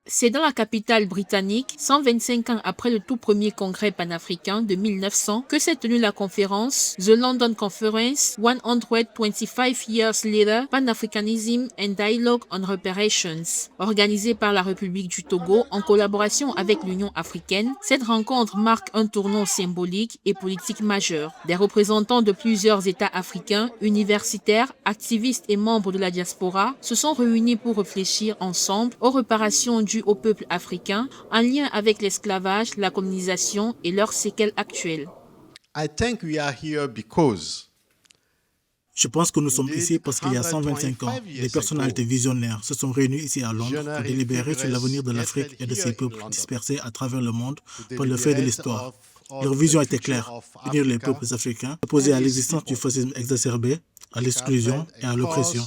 C'est dans la capitale britannique, 125 ans après le tout premier congrès panafricain de 1900, que s'est tenue la conférence The London Conference 125 Years Later, Pan-Africanism and Dialogue on Reparations. Organisée par la République du Togo en collaboration avec l'Union africaine, cette rencontre marque un tournant symbolique et politique majeur. Des représentants de plusieurs États africains, universitaires, activistes et membres de la diaspora se sont réunis pour réfléchir ensemble aux réparations dues au peuple africain en lien avec l'esclavage, la colonisation et leurs séquelles actuelles. Je pense que nous sommes ici parce qu'il y a 125 ans, des personnalités visionnaires se sont réunies ici à Londres pour délibérer sur l'avenir de l'Afrique et de ses peuples dispersés à travers le monde par le fait de l'histoire. Leur vision était claire, unir les peuples africains, opposer à l'existence du fascisme exacerbé, à l'exclusion et à l'oppression.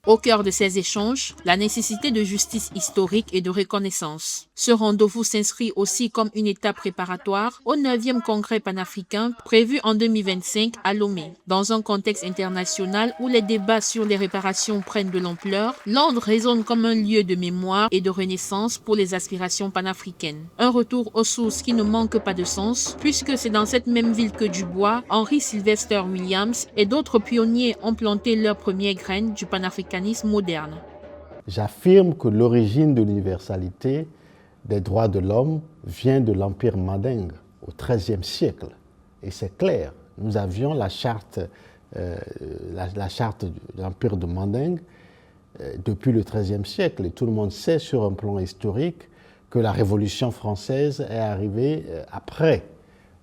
Au cœur de ces échanges, la nécessité de justice historique et de reconnaissance. Ce rendez-vous s'inscrit aussi comme une étape préparatoire au 9e congrès panafricain prévu en 2025 à Lomé. Dans un contexte international où les débats sur les réparations prennent de l'ampleur, Londres résonne comme un lieu de mémoire et de renaissance pour les aspirations panafricaines. Un retour aux sources qui ne manque pas de sens, puisque c'est dans cette même ville que Dubois, Henry Sylvester Williams et d'autres pionniers ont planté leurs premières graines du panafricanisme moderne. J'affirme que l'origine de l'universalité des droits de l'homme vient de l'Empire mandingue au XIIIe siècle. Et c'est clair, nous avions la charte de l'Empire de Mandingue depuis le XIIIe siècle. Et tout le monde sait sur un plan historique que la Révolution française est arrivée après,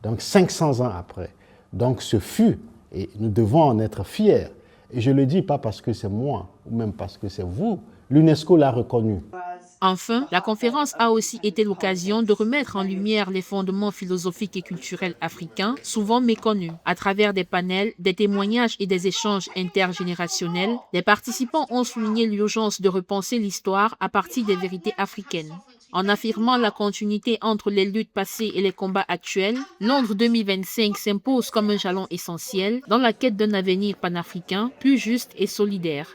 donc 500 ans après. Donc ce fut, et nous devons en être fiers. Et je ne le dis pas parce que c'est moi, ou même parce que c'est vous. L'UNESCO l'a reconnu. Enfin, la conférence a aussi été l'occasion de remettre en lumière les fondements philosophiques et culturels africains, souvent méconnus. À travers des panels, des témoignages et des échanges intergénérationnels, les participants ont souligné l'urgence de repenser l'histoire à partir des vérités africaines. En affirmant la continuité entre les luttes passées et les combats actuels, Londres 2025 s'impose comme un jalon essentiel dans la quête d'un avenir panafricain plus juste et solidaire.